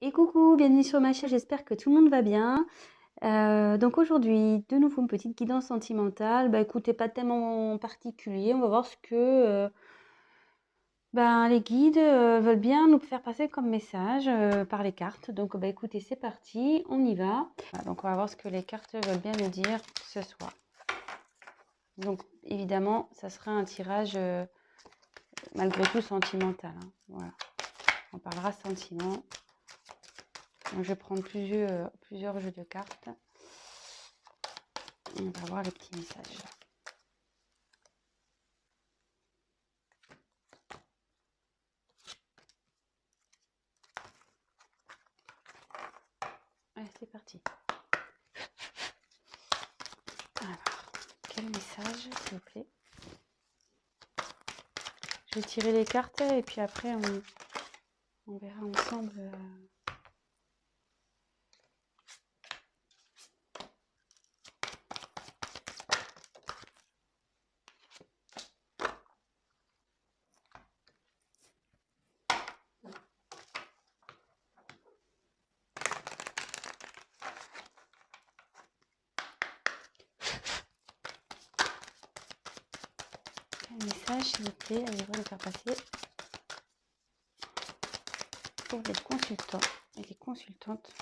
Et coucou, bienvenue sur ma chaîne, j'espère que tout le monde va bien. Donc aujourd'hui, de nouveau une petite guidance sentimentale. Bah écoutez, pas tellement particulier, on va voir ce que les guides veulent bien nous faire passer comme message par les cartes. Donc bah écoutez, c'est parti, on y va. Voilà, donc on va voir ce que les cartes veulent bien nous dire ce soir. Donc évidemment, ça sera un tirage malgré tout sentimental, hein. Voilà, on parlera sentiment. Donc, je vais prendre plusieurs jeux de cartes. On va voir les petits messages. Allez, c'est parti. Alors, quel message, s'il vous plaît? Je vais tirer les cartes et puis après, on verra ensemble. Quel message, s'il vous plaît, allez-vous le faire passer pour les consultants et les consultantes.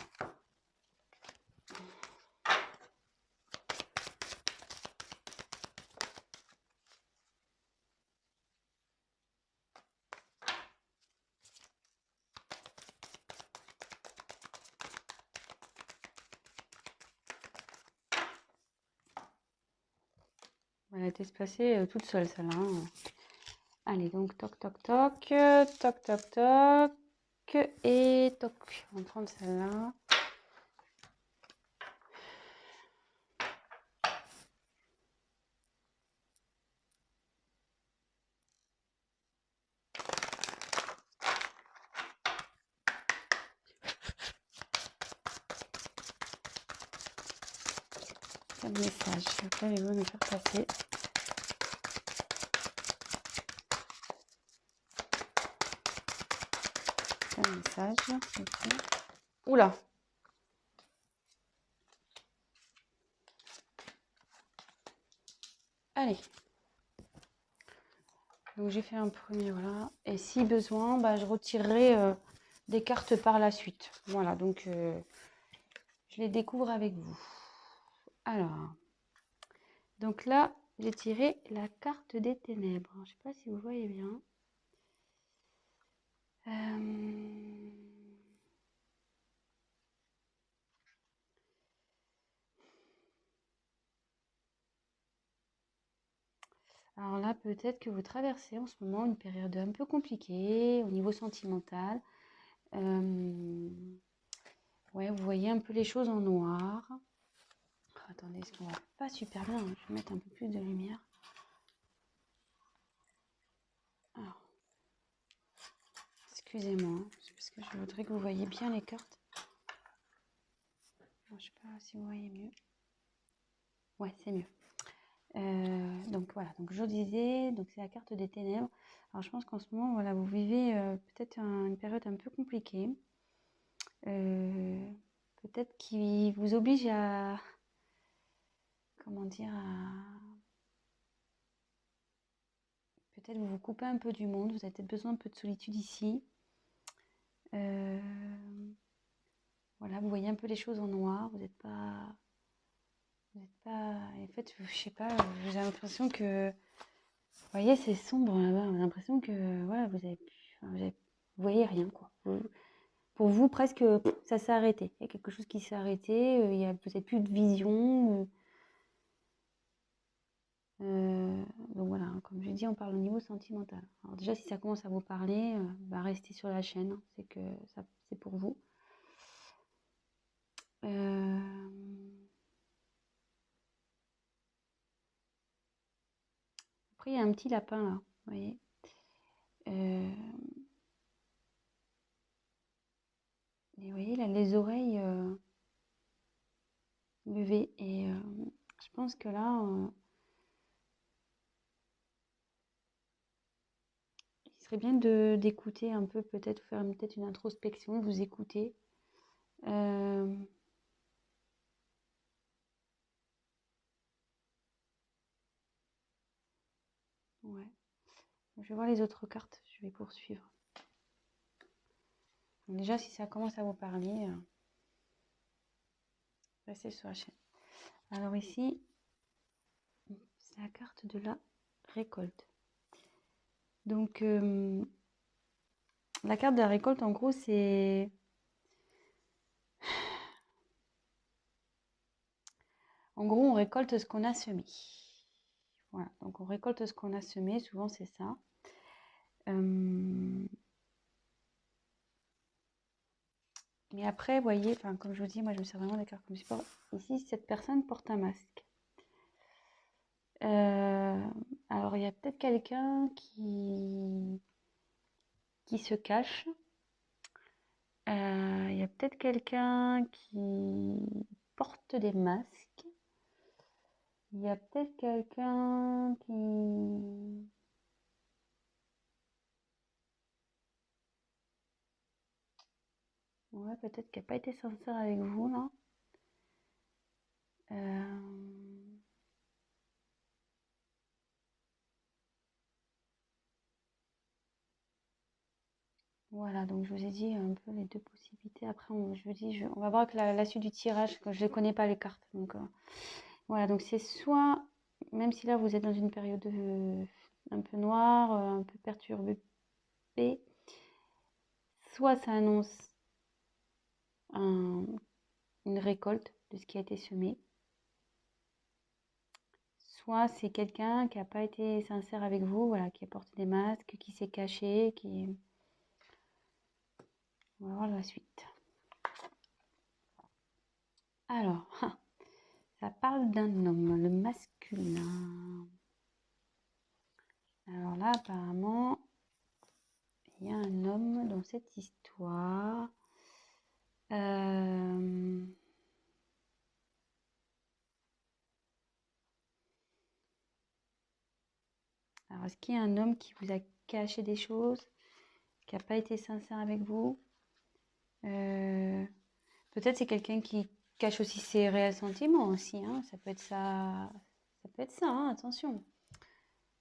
Elle a été se passer toute seule, celle-là, hein. Allez, donc toc toc toc, toc toc toc, et toc. On va prendre celle-là. Quel message, allez-vous me faire passer? Quel message, s'il vous plaît? Oula! Allez. Donc j'ai fait un premier, voilà. Et si besoin, je retirerai des cartes par la suite. Voilà, donc je les découvre avec vous. Alors, donc là, j'ai tiré la carte des ténèbres. Je ne sais pas si vous voyez bien. Alors là, peut-être que vous traversez en ce moment une période un peu compliquée au niveau sentimental. Ouais, vous voyez un peu les choses en noir. Oh, attendez, ce qu'on va pas super bien, hein. Je vais mettre un peu plus de lumière. Alors, excusez-moi, c'est parce que je voudrais que vous voyez bien les cartes. Alors, je sais pas si vous voyez mieux. Ouais, c'est mieux. Donc voilà, donc je disais, donc c'est la carte des ténèbres. Alors je pense qu'en ce moment, voilà, vous vivez peut-être une période un peu compliquée. Peut-être qui vous oblige à, comment dire, peut-être vous vous coupez un peu du monde, vous avez peut-être besoin un peu de solitude ici. Voilà, vous voyez un peu les choses en noir, vous n'êtes pas, en fait, je sais pas, j'ai l'impression que, vous voyez, c'est sombre là-bas, on a l'impression que, voilà, vous voyez rien, quoi. Pour vous, presque, ça s'est arrêté. Il y a quelque chose qui s'est arrêté, vous n'avez plus de vision. Donc voilà, hein, comme je dis, on parle au niveau sentimental. Alors déjà, si ça commence à vous parler, restez sur la chaîne, hein, c'est que c'est pour vous. Après, il y a un petit lapin là, vous voyez. Et vous voyez, là, les oreilles levées. Et je pense que là, il serait bien d'écouter un peu, peut-être faire peut-être une introspection, vous écouter. Ouais. Je vais voir les autres cartes, je vais poursuivre. Donc déjà, si ça commence à vous parler, restez sur la chaîne. Alors ici, c'est la carte de la récolte. Donc, la carte de la récolte, en gros, c'est... En gros, on récolte ce qu'on a semé. Voilà, donc on récolte ce qu'on a semé, souvent c'est ça. Mais après, vous voyez, comme je vous dis, moi je me sers vraiment des cartes comme support. Ici, cette personne porte un masque. Alors, il y a peut-être quelqu'un qui se cache. Il y a peut-être quelqu'un qui porte des masques. Il y a peut-être quelqu'un qui... Ouais, peut-être qui n'a pas été sincère avec vous, là. Voilà, donc je vous ai dit un peu les deux possibilités. Après, je vous dis, on va voir avec la suite du tirage, que je ne connais pas les cartes. Donc, voilà, donc c'est soit, même si là vous êtes dans une période un peu noire, un peu perturbée, soit ça annonce une récolte de ce qui a été semé, soit c'est quelqu'un qui n'a pas été sincère avec vous, voilà, qui a porté des masques, qui s'est caché, qui... On va voir la suite. Alors, ça parle d'un homme, le masculin. Alors là, apparemment, il y a un homme dans cette histoire. Alors, est-ce qu'il y a un homme qui vous a caché des choses, qui n'a pas été sincère avec vous? Peut-être c'est quelqu'un qui cache aussi ses réels sentiments aussi, hein. Ça peut être ça, hein, attention.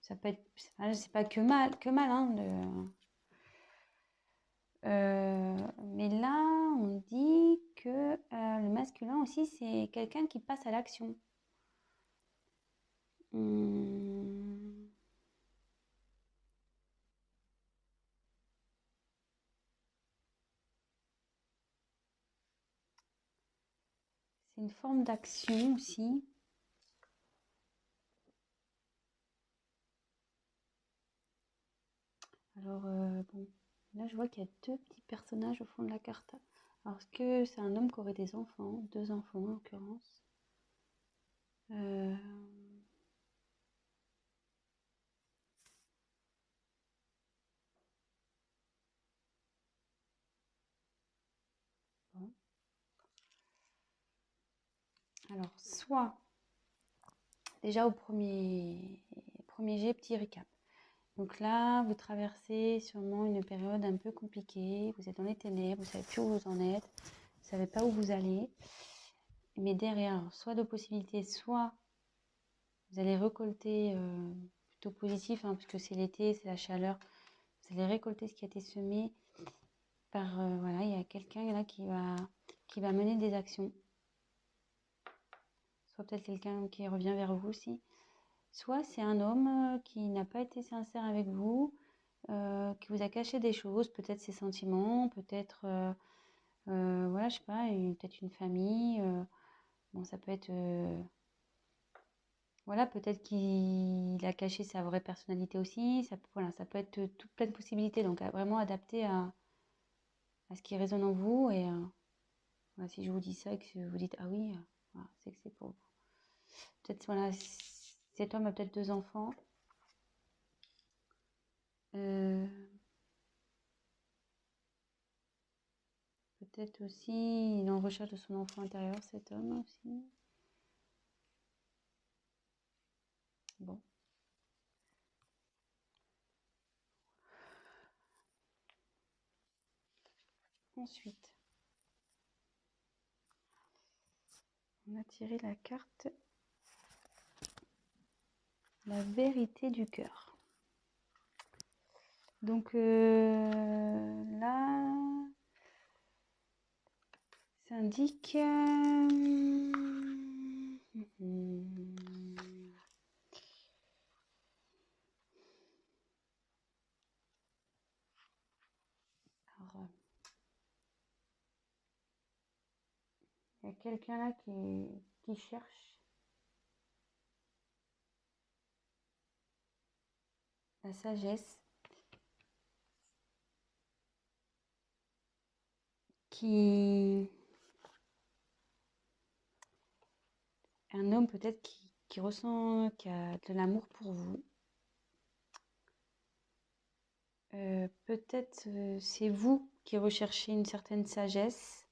Ça peut être, c'est pas que mal, hein, mais là, on dit que le masculin aussi, c'est quelqu'un qui passe à l'action. C'est une forme d'action aussi. Alors, bon, là, je vois qu'il y a deux petits personnages au fond de la carte. Alors, est-ce que c'est un homme qui aurait des enfants? Deux enfants, en l'occurrence. Bon. Alors, soit, déjà au premier jet, petit récap. Donc là, vous traversez sûrement une période un peu compliquée. Vous êtes dans les ténèbres, vous ne savez plus où vous en êtes, vous ne savez pas où vous allez. Mais derrière, soit de possibilités, soit vous allez récolter plutôt positif, hein, puisque c'est l'été, c'est la chaleur. Vous allez récolter ce qui a été semé par, voilà, il y a quelqu'un là qui va mener des actions. Soit peut-être quelqu'un qui revient vers vous aussi. Soit c'est un homme qui n'a pas été sincère avec vous, qui vous a caché des choses, peut-être ses sentiments, peut-être, voilà, je sais pas, peut-être une famille. Bon, ça peut être, voilà, peut-être qu'il a caché sa vraie personnalité aussi. Voilà, ça peut être toute plein de possibilités. Donc, vraiment adapté à ce qui résonne en vous. Et voilà, si je vous dis ça et que vous dites, ah oui, voilà, c'est que c'est pour vous. Peut-être, voilà, cet homme a peut-être deux enfants. Peut-être aussi, il est en recherche de son enfant intérieur, cet homme aussi. Bon. Ensuite, On a tiré la carte la vérité du cœur. Donc là, ça indique... Alors, il y a quelqu'un là qui cherche la sagesse, un homme peut-être qui ressent, qui a de l'amour pour vous. Peut-être c'est vous qui recherchez une certaine sagesse.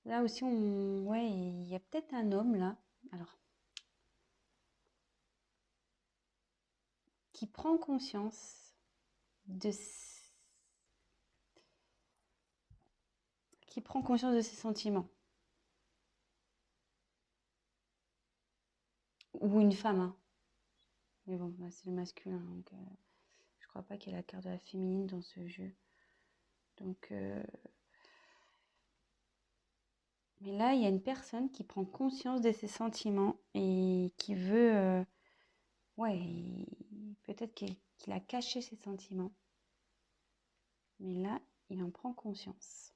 Là aussi, ouais, il y a peut-être un homme là, alors, qui prend conscience de ses sentiments. Ou une femme, hein. Mais bon, là, c'est le masculin, donc je crois pas qu'il y ait la carte de la féminine dans ce jeu. Donc, mais là, il y a une personne qui prend conscience de ses sentiments et qui veut, ouais, peut-être qu'il a caché ses sentiments. Mais là, il en prend conscience.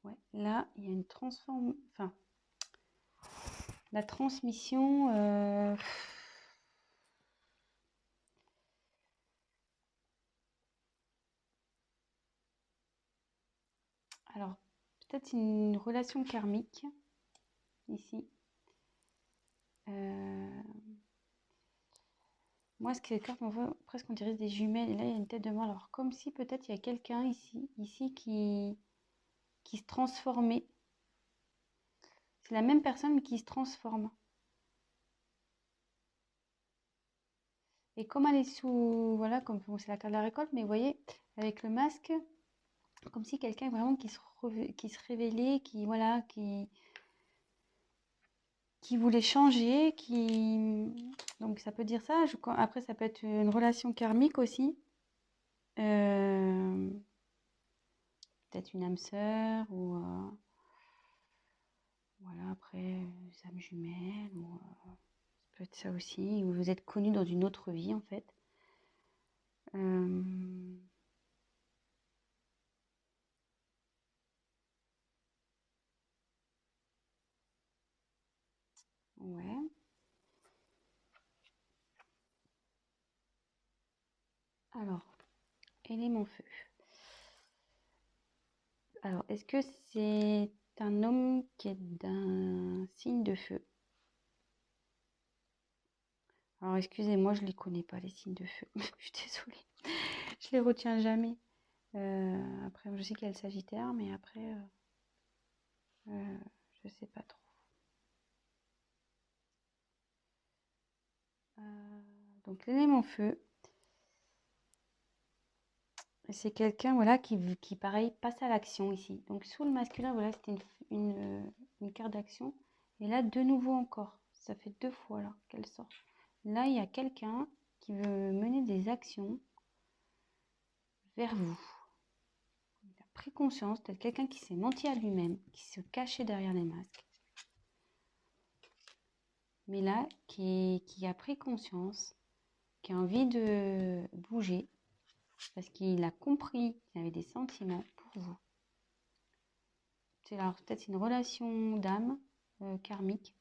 Ouais, là, il y a une enfin, la transmission. Alors, peut-être une relation karmique ici. Moi, ce que les cartes m'envoient, presque on dirait des jumelles. Et là, il y a une tête de mort. Alors, comme si peut-être il y a quelqu'un ici qui se transformait. C'est la même personne mais qui se transforme. Et comme elle est sous, voilà, comme bon, c'est la carte de la récolte, mais vous voyez, avec le masque, comme si quelqu'un vraiment qui se révélait, voilà, qui voulait changer, donc ça peut dire ça. Après, ça peut être une relation karmique aussi. Peut-être une âme sœur ou voilà, après, âme jumelle ou ça peut être ça aussi. Ou vous êtes connu dans une autre vie en fait. Ouais. Alors, élément feu. Alors, est-ce que c'est un homme qui est d'un signe de feu? Alors, excusez-moi, je ne les connais pas, les signes de feu. Je suis désolée. Je les retiens jamais. Après, je sais qu'il y a le Sagittaire, mais après, je sais pas trop. Donc, l'élément feu, c'est quelqu'un voilà, qui, pareil, passe à l'action ici. Donc, sous le masculin, voilà, c'était une carte d'action. Et là, de nouveau encore. Ça fait 2 fois là qu'elle sort. Là, il y a quelqu'un qui veut mener des actions vers vous. Il a pris conscience, peut-être quelqu'un qui s'est menti à lui-même, qui se cachait derrière les masques. Mais là, qui a pris conscience, qui a envie de bouger, parce qu'il a compris qu'il avait des sentiments pour vous. C'est alors peut-être une relation d'âme karmique.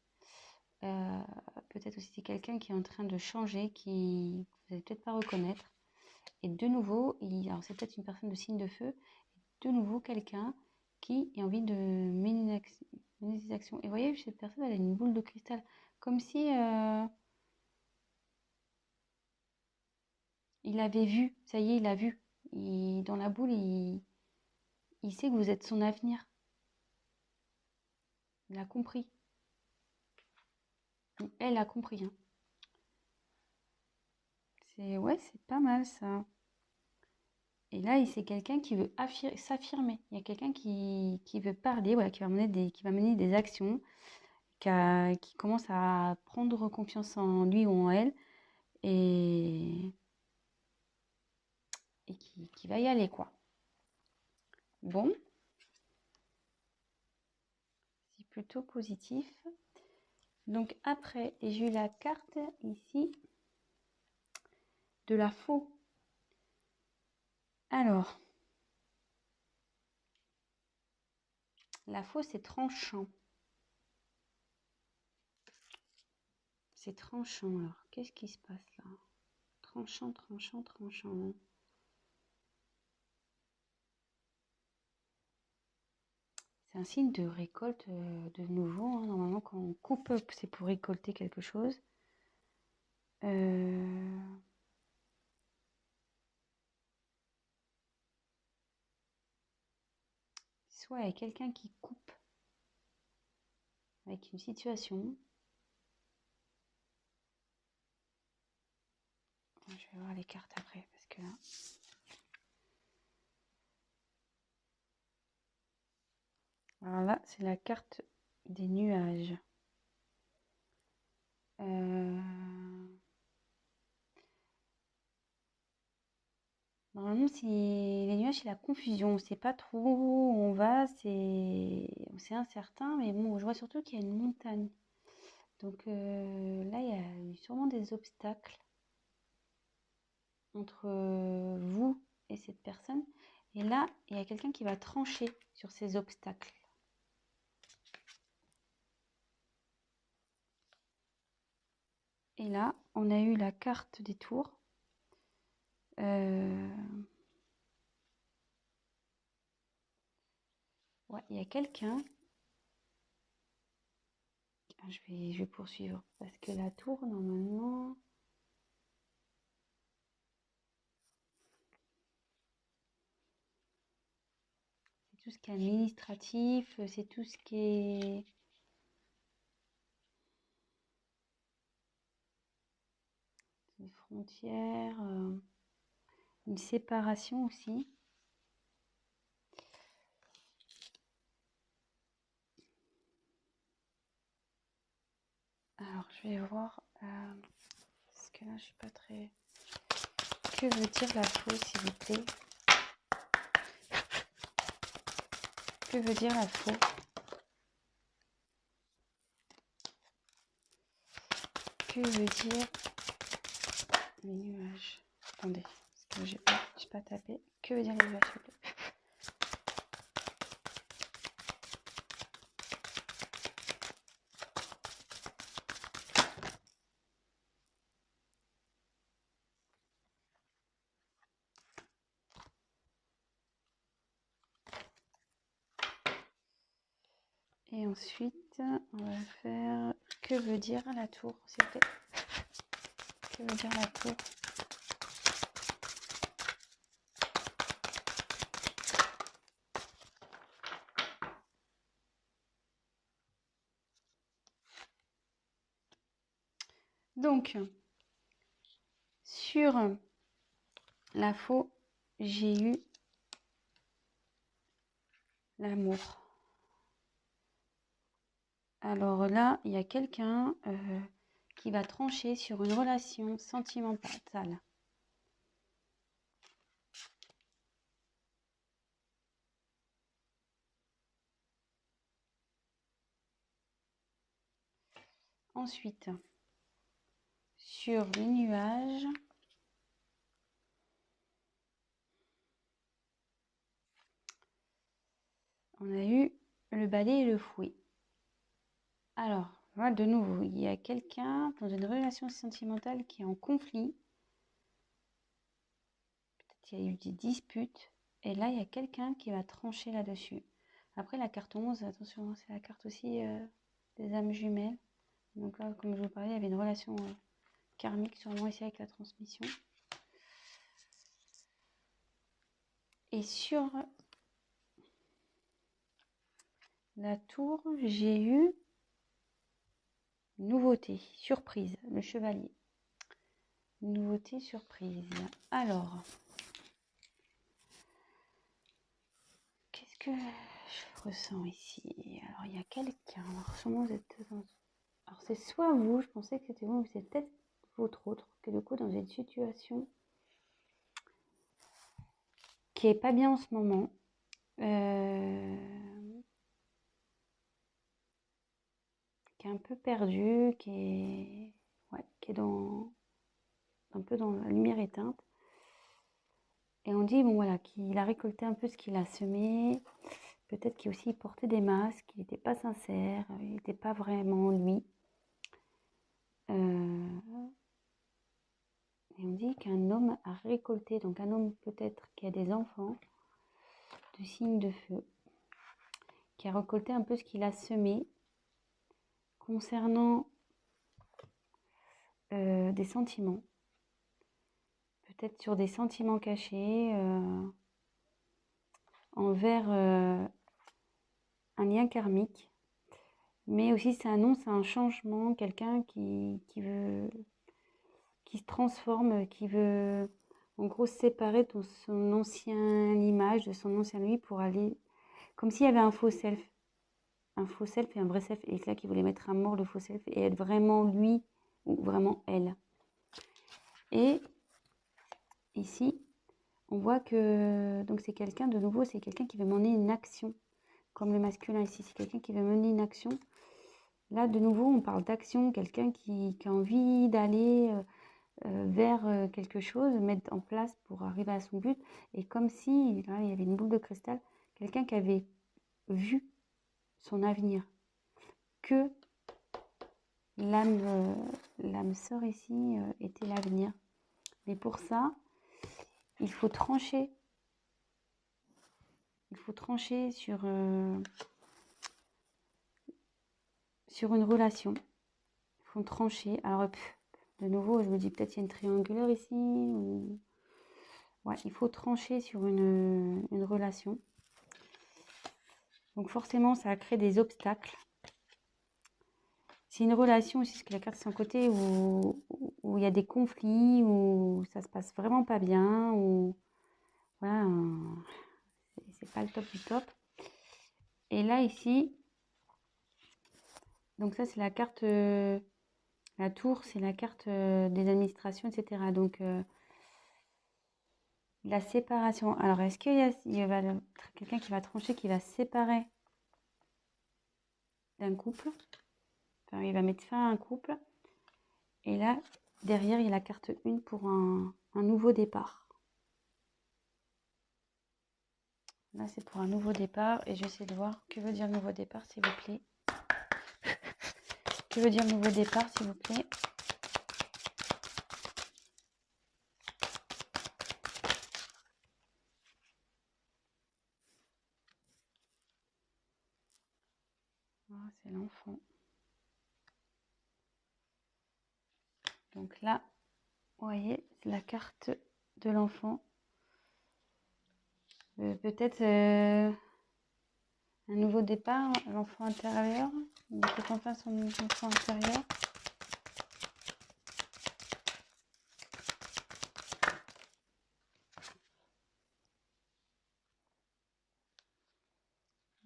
Peut-être aussi c'est quelqu'un qui est en train de changer, qui vous n'allez peut-être pas reconnaître. Et de nouveau, alors c'est peut-être une personne de signe de feu, de nouveau quelqu'un qui a envie de mener des actions. Et vous voyez, cette personne, elle a une boule de cristal, Comme si il avait vu, ça y est, il a vu. Dans la boule, il sait que vous êtes son avenir. Il a compris. Ou elle a compris, hein. Ouais, c'est pas mal ça. Et là, c'est quelqu'un qui veut s'affirmer. Il y a quelqu'un qui veut parler, voilà, qui va mener des actions, qui commence à prendre confiance en lui ou en elle et, qui va y aller, quoi. Bon, c'est plutôt positif. Donc après, j'ai eu la carte ici de la faux. Alors, la faux, c'est tranchant. C'est tranchant. Alors, qu'est-ce qui se passe là? Tranchant, tranchant, tranchant. C'est un signe de récolte de nouveau, hein. Normalement, quand on coupe, c'est pour récolter quelque chose. Soit il y a quelqu'un qui coupe avec une situation. Je vais voir les cartes après, parce que là... Alors là, c'est la carte des nuages. Normalement, si les nuages, c'est la confusion. On ne sait pas trop où on va, c'est incertain, mais bon, je vois surtout qu'il y a une montagne. Donc là, il y a eu sûrement des obstacles entre vous et cette personne. Et là, il y a quelqu'un qui va trancher sur ces obstacles. Et là, on a eu la carte des tours. Ouais, il y a quelqu'un. Je vais poursuivre parce que la tour, normalement... C'est tout ce qui est administratif, c'est tout ce qui est... Des frontières, une séparation aussi. Alors, je vais voir... parce que là, je suis pas très... Que veut dire la faux, s'il vous plaît? Que veut dire la faux? Que veut dire les nuages? Attendez, parce que j'ai pas tapé. Que veut dire les nuages, s'il vous plaît? Et ensuite, on va faire... Que veut dire la tour, s'il vous plaît? Que veut dire la tour? Donc, sur la faux, j'ai eu l'amour. Alors là, il y a quelqu'un qui va trancher sur une relation sentimentale. Ensuite, sur les nuages, on a eu le balai et le fouet. Alors, voilà, de nouveau, il y a quelqu'un dans une relation sentimentale qui est en conflit. Peut-être qu'il y a eu des disputes. Et là, il y a quelqu'un qui va trancher là-dessus. Après, la carte 11, attention, c'est la carte aussi des âmes jumelles. Donc là, comme je vous parlais, il y avait une relation karmique sûrement ici avec la transmission. Et sur la tour, j'ai eu nouveauté, surprise, le chevalier. Nouveauté, surprise. Alors, qu'est-ce que je ressens ici? Alors, il y a quelqu'un. Alors, sûrement vous êtes dans... Alors, c'est soit vous, je pensais que c'était vous, mais c'est peut-être votre autre, qui est du coup dans une situation qui est pas bien en ce moment. Qui est un peu perdu, qui est dans un peu dans la lumière éteinte. Et on dit, bon voilà, qu'il a récolté un peu ce qu'il a semé. Peut-être qu'il aussi portait des masques, il n'était pas sincère, il n'était pas vraiment lui. Et on dit qu'un homme a récolté, donc un homme peut-être qui a des enfants, de signes de feu, qui a récolté un peu ce qu'il a semé concernant des sentiments. Peut-être sur des sentiments cachés envers un lien karmique. Mais aussi, ça annonce un changement, quelqu'un qui se transforme, qui veut en gros se séparer de son ancienne image, de son ancien lui pour aller... Comme s'il y avait un faux self et un vrai self, et là qui voulait mettre à mort le faux self et être vraiment lui ou vraiment elle. Et ici, on voit que donc c'est quelqu'un, de nouveau, c'est quelqu'un qui veut mener une action, comme le masculin ici, c'est quelqu'un qui veut mener une action. Là, de nouveau, on parle d'action, quelqu'un qui a envie d'aller vers quelque chose, mettre en place pour arriver à son but. Et comme si, là, il y avait une boule de cristal, quelqu'un qui avait vu son avenir, que l'âme sœur ici était l'avenir. Mais pour ça, il faut trancher. Il faut trancher sur une relation. Il faut trancher. Alors, de nouveau, je me dis peut-être il y a une triangulaire ici. Ou... Ouais, il faut trancher sur une relation. Donc forcément, ça a créé des obstacles. C'est une relation aussi, ce que la carte de son côté, où il y a des conflits, où ça se passe vraiment pas bien, où voilà, c'est pas le top du top. Et là, ici, donc ça, c'est la carte, la tour, c'est la carte des administrations, etc. Donc, la séparation. Alors, est-ce qu'il y a quelqu'un qui va trancher, qui va se séparer d'un couple? Enfin, il va mettre fin à un couple. Et là, derrière, il y a la carte 1 pour un nouveau départ. Là, c'est pour un nouveau départ. Et je vais essayer de voir que veut dire nouveau départ, s'il vous plaît. Que veut dire nouveau départ, s'il vous plaît? Ah, c'est l'enfant. Donc là, vous voyez, c'est la carte de l'enfant. Peut-être un nouveau départ, l'enfant intérieur. Il peut enfin son enfant intérieur.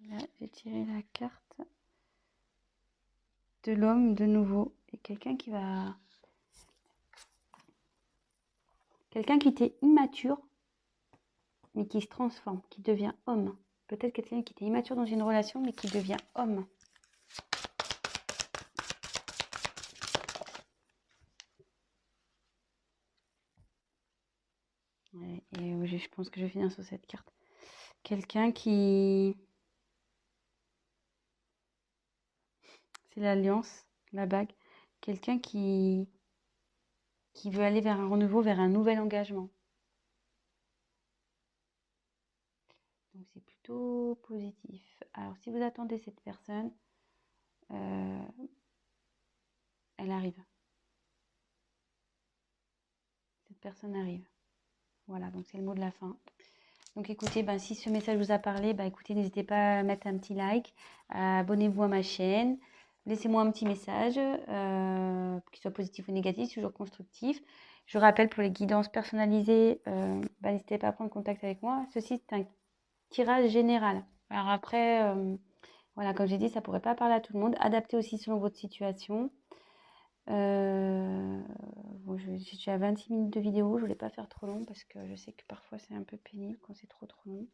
Là, j'ai tiré la carte de l'homme de nouveau. Et quelqu'un qui va... Quelqu'un qui était immature, mais qui se transforme, qui devient homme. Peut-être quelqu'un qui était immature dans une relation, mais qui devient homme. Et je pense que je vais finir sur cette carte. Quelqu'un qui... C'est l'alliance, la bague. Quelqu'un qui veut aller vers un renouveau, vers un nouvel engagement. Donc c'est plutôt positif. Alors si vous attendez cette personne, elle arrive. Cette personne arrive. Voilà, donc c'est le mot de la fin. Donc écoutez, ben, si ce message vous a parlé, ben, écoutez, n'hésitez pas à mettre un petit like, abonnez-vous à ma chaîne, laissez-moi un petit message, qu'il soit positif ou négatif, toujours constructif. Je rappelle, pour les guidances personnalisées, ben, n'hésitez pas à prendre contact avec moi. Ceci, c'est un tirage général. Alors après, voilà, comme j'ai dit, ça ne pourrait pas parler à tout le monde. Adaptez aussi selon votre situation. Bon, je suis à 26 minutes de vidéo, je voulais pas faire trop long parce que je sais que parfois c'est un peu pénible quand c'est trop long.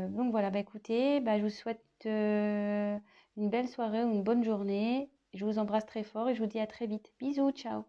Donc voilà, bah écoutez, bah, je vous souhaite une belle soirée ou une bonne journée. Je vous embrasse très fort et je vous dis à très vite. Bisous, ciao.